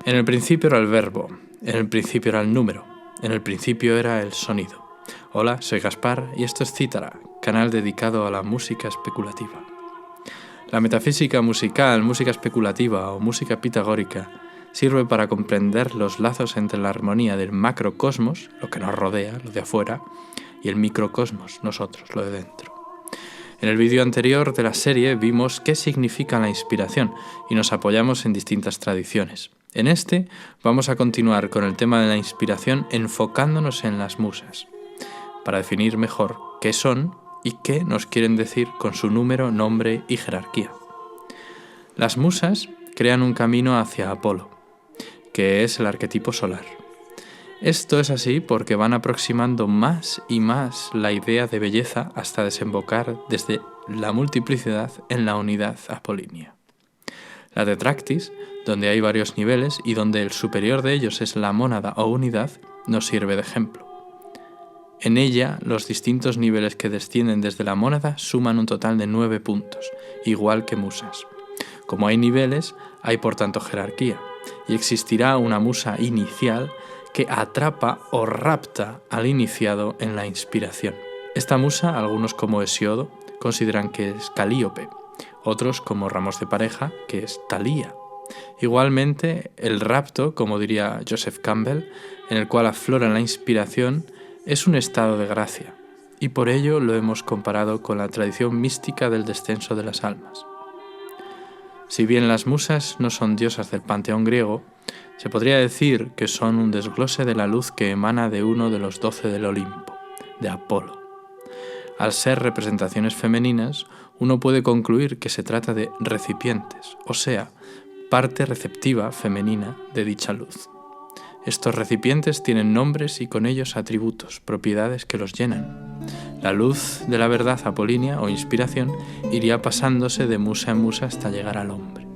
En el principio era el verbo, en el principio era el número, en el principio era el sonido. Hola, soy Gaspar y esto es Cítara, canal dedicado a la música especulativa. La metafísica musical, música especulativa o música pitagórica sirve para comprender los lazos entre la armonía del macrocosmos, lo que nos rodea, lo de afuera, y el microcosmos, nosotros, lo de dentro. En el vídeo anterior de la serie vimos qué significa la inspiración y nos apoyamos en distintas tradiciones. En este vamos a continuar con el tema de la inspiración enfocándonos en las musas, para definir mejor qué son y qué nos quieren decir con su número, nombre y jerarquía. Las musas crean un camino hacia Apolo, que es el arquetipo solar. Esto es así porque van aproximando más y más la idea de belleza hasta desembocar desde la multiplicidad en la unidad apolínea. La tetractis, donde hay varios niveles y donde el superior de ellos es la mónada o unidad, nos sirve de ejemplo. En ella, los distintos niveles que descienden desde la mónada suman un total de 9 puntos, igual que musas. Como hay niveles, hay por tanto jerarquía, y existirá una musa inicial que atrapa o rapta al iniciado en la inspiración. Esta musa, algunos como Hesiodo, consideran que es Calíope, otros como Ramos de Pareja, que es Talía. Igualmente, el rapto, como diría Joseph Campbell, en el cual aflora la inspiración, es un estado de gracia, y por ello lo hemos comparado con la tradición mística del descenso de las almas. Si bien las musas no son diosas del panteón griego, se podría decir que son un desglose de la luz que emana de uno de los 12 del Olimpo, de Apolo. Al ser representaciones femeninas, uno puede concluir que se trata de recipientes, o sea, parte receptiva femenina de dicha luz. Estos recipientes tienen nombres y con ellos atributos, propiedades que los llenan. La luz de la verdad apolínea o inspiración iría pasándose de musa en musa hasta llegar al hombre.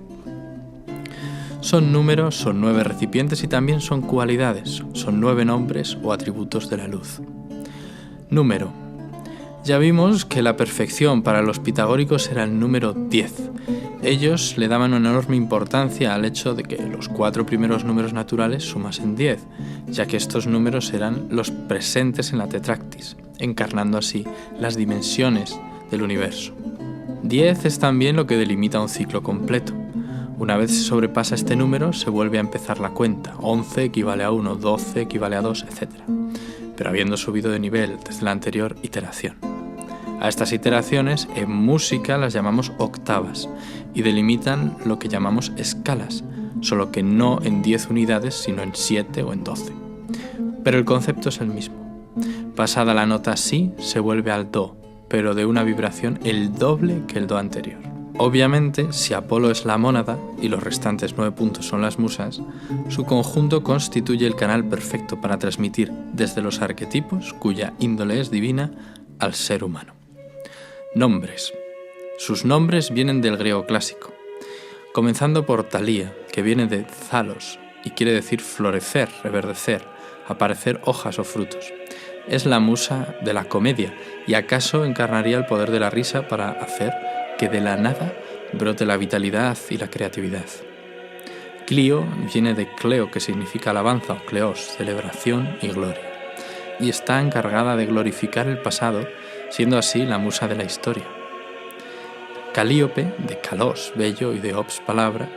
Son números, son 9 recipientes y también son cualidades, son 9 nombres o atributos de la luz. Número. Ya vimos que la perfección para los pitagóricos era el número 10. Ellos le daban una enorme importancia al hecho de que los 4 primeros números naturales sumasen 10, ya que estos números eran los presentes en la tetractis, encarnando así las dimensiones del universo. 10 es también lo que delimita un ciclo completo. Una vez se sobrepasa este número, se vuelve a empezar la cuenta. 11 equivale a 1, 12 equivale a 2, etc. Pero habiendo subido de nivel desde la anterior iteración. A estas iteraciones en música las llamamos octavas y delimitan lo que llamamos escalas, solo que no en 10 unidades sino en 7 o en 12. Pero el concepto es el mismo. Pasada la nota si se vuelve al do, pero de una vibración el doble que el do anterior. Obviamente, si Apolo es la mónada y los restantes 9 puntos son las musas, su conjunto constituye el canal perfecto para transmitir desde los arquetipos, cuya índole es divina, al ser humano. Nombres. Sus nombres vienen del griego clásico, comenzando por Talía, que viene de Zalos y quiere decir florecer, reverdecer, aparecer hojas o frutos. Es la musa de la comedia y acaso encarnaría el poder de la risa para hacer que de la nada brote la vitalidad y la creatividad. Clio viene de Cleo, que significa alabanza, o Cleos, celebración y gloria, y está encargada de glorificar el pasado, siendo así la musa de la historia. Calíope, de Kalos, bello, y de Ops, palabra,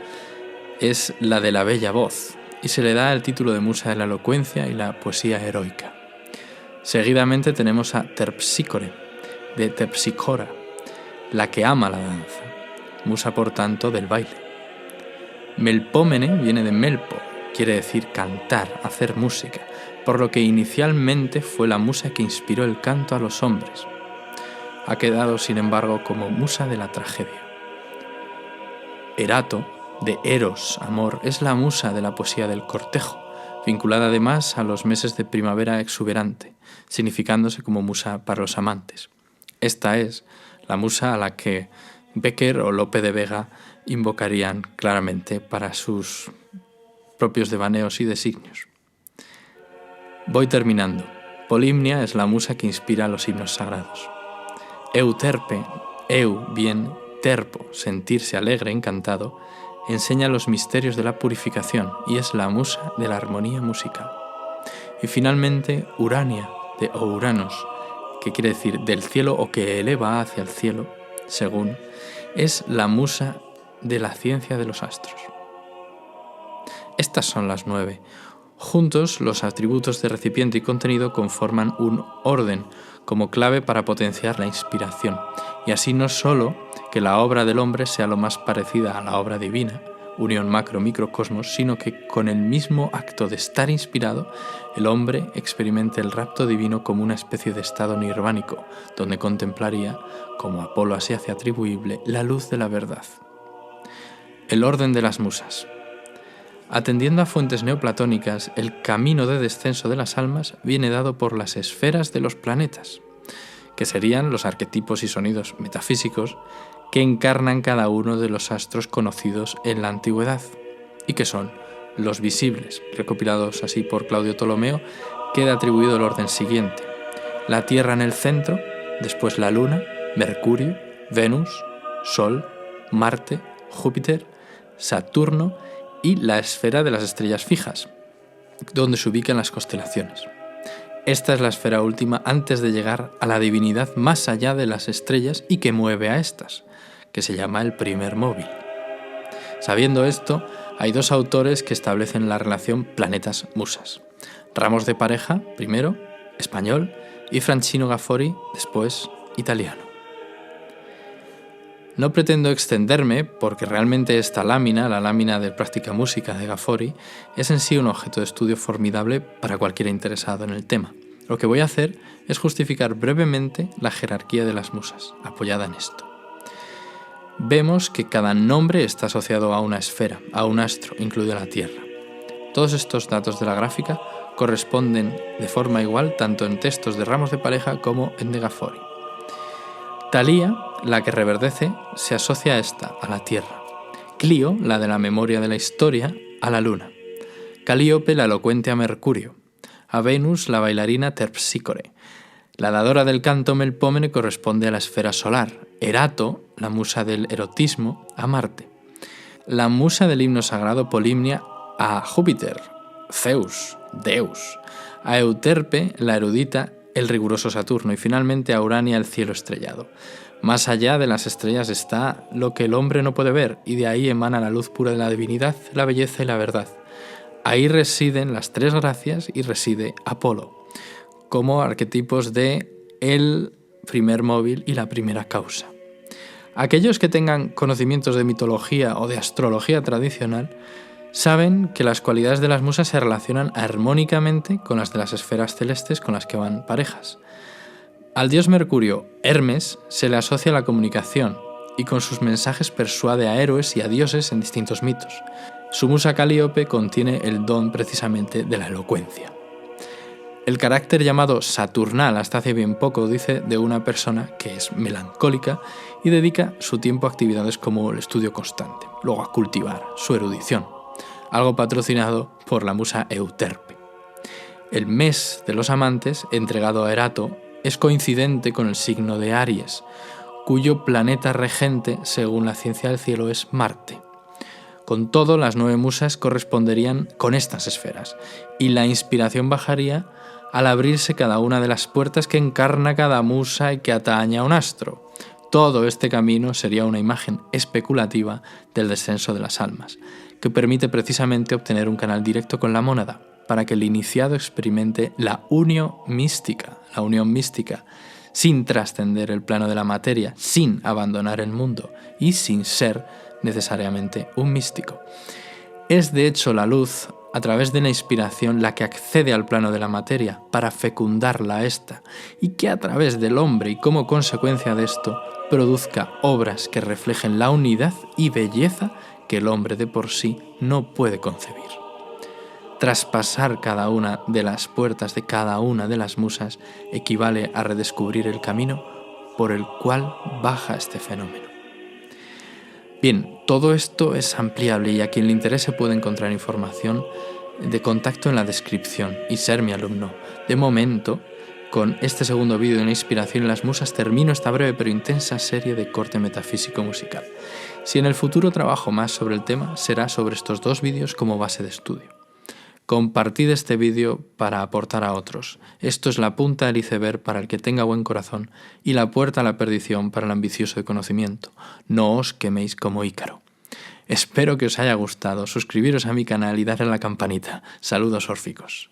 es la de la bella voz, y se le da el título de musa de la elocuencia y la poesía heroica. Seguidamente tenemos a Terpsícore, de Terpsícora, la que ama la danza, musa por tanto del baile. Melpómene viene de Melpo, quiere decir cantar, hacer música, por lo que inicialmente fue la musa que inspiró el canto a los hombres. Ha quedado, sin embargo, como musa de la tragedia. Erato, de Eros, amor, es la musa de la poesía del cortejo, vinculada además a los meses de primavera exuberante, significándose como musa para los amantes. Esta es la musa a la que Becker o Lope de Vega invocarían claramente para sus propios devaneos y designios. Voy terminando. Polimnia es la musa que inspira los himnos sagrados. Euterpe, eu, bien, terpo, sentirse alegre, encantado, enseña los misterios de la purificación y es la musa de la armonía musical. Y finalmente, Urania, de Ouranos, que quiere decir del cielo o que eleva hacia el cielo, según, es la musa de la ciencia de los astros. Estas son las 9. Juntos, los atributos de recipiente y contenido conforman un orden como clave para potenciar la inspiración, y así no solo que la obra del hombre sea lo más parecida a la obra divina, unión macro-microcosmos, sino que con el mismo acto de estar inspirado, el hombre experimente el rapto divino como una especie de estado nirvánico, donde contemplaría, como Apolo así hace atribuible, la luz de la verdad. El orden de las musas. Atendiendo a fuentes neoplatónicas, el camino de descenso de las almas viene dado por las esferas de los planetas, que serían los arquetipos y sonidos metafísicos que encarnan cada uno de los astros conocidos en la antigüedad, y que son los visibles, recopilados así por Claudio Ptolomeo, queda atribuido el orden siguiente: la Tierra en el centro, después la Luna, Mercurio, Venus, Sol, Marte, Júpiter, Saturno y la esfera de las estrellas fijas, donde se ubican las constelaciones. Esta es la esfera última antes de llegar a la divinidad más allá de las estrellas y que mueve a estas, que se llama el primer móvil. Sabiendo esto, hay dos autores que establecen la relación planetas-musas: Ramos de Pareja, primero, español, y Francino Gaffori, después, italiano. No pretendo extenderme porque realmente esta lámina, la lámina de Práctica Música de Gaffori, es en sí un objeto de estudio formidable para cualquiera interesado en el tema. Lo que voy a hacer es justificar brevemente la jerarquía de las musas, apoyada en esto. Vemos que cada nombre está asociado a una esfera, a un astro, incluida la Tierra. Todos estos datos de la gráfica corresponden de forma igual tanto en textos de Ramos de Pareja como en de Gaffori. Talía, la que reverdece, se asocia a esta, a la Tierra. Clio, la de la memoria de la historia, a la Luna. Calíope, la elocuente, a Mercurio. A Venus, la bailarina, Terpsícore. La dadora del canto, Melpómene, corresponde a la esfera solar. Erato, la musa del erotismo, a Marte. La musa del himno sagrado, Polimnia, a Júpiter. Zeus, Deus. A Euterpe, la erudita, el riguroso Saturno, y finalmente a Urania, el cielo estrellado. Más allá de las estrellas está lo que el hombre no puede ver, y de ahí emana la luz pura de la divinidad, la belleza y la verdad. Ahí residen las tres gracias y reside Apolo, como arquetipos de el primer móvil y la primera causa. Aquellos que tengan conocimientos de mitología o de astrología tradicional saben que las cualidades de las musas se relacionan armónicamente con las de las esferas celestes con las que van parejas. Al dios Mercurio, Hermes, se le asocia la comunicación y con sus mensajes persuade a héroes y a dioses en distintos mitos. Su musa Calíope contiene el don precisamente de la elocuencia. El carácter llamado saturnal hasta hace bien poco dice de una persona que es melancólica y dedica su tiempo a actividades como el estudio constante, luego a cultivar su erudición, algo patrocinado por la musa Euterpe. El mes de los amantes, entregado a Erato, es coincidente con el signo de Aries, cuyo planeta regente, según la ciencia del cielo, es Marte. Con todo, las 9 musas corresponderían con estas esferas, y la inspiración bajaría al abrirse cada una de las puertas que encarna cada musa y que atañe a un astro. Todo este camino sería una imagen especulativa del descenso de las almas, que permite precisamente obtener un canal directo con la mónada, para que el iniciado experimente la unión mística, sin trascender el plano de la materia, sin abandonar el mundo y sin ser necesariamente un místico. Es de hecho la luz, a través de la inspiración, la que accede al plano de la materia para fecundarla a esta, y que a través del hombre y como consecuencia de esto produzca obras que reflejen la unidad y belleza que el hombre de por sí no puede concebir. Traspasar cada una de las puertas de cada una de las musas equivale a redescubrir el camino por el cual baja este fenómeno. Bien, todo esto es ampliable y a quien le interese puede encontrar información de contacto en la descripción y ser mi alumno. De momento, Con este segundo vídeo de la inspiración y las musas termino esta breve pero intensa serie de corte metafísico musical. Si en el futuro trabajo más sobre el tema, será sobre estos 2 vídeos como base de estudio. Compartid este vídeo para aportar a otros. Esto es la punta del iceberg para el que tenga buen corazón y la puerta a la perdición para el ambicioso de conocimiento. No os queméis como Ícaro. Espero que os haya gustado. Suscribiros a mi canal y darle a la campanita. Saludos órficos.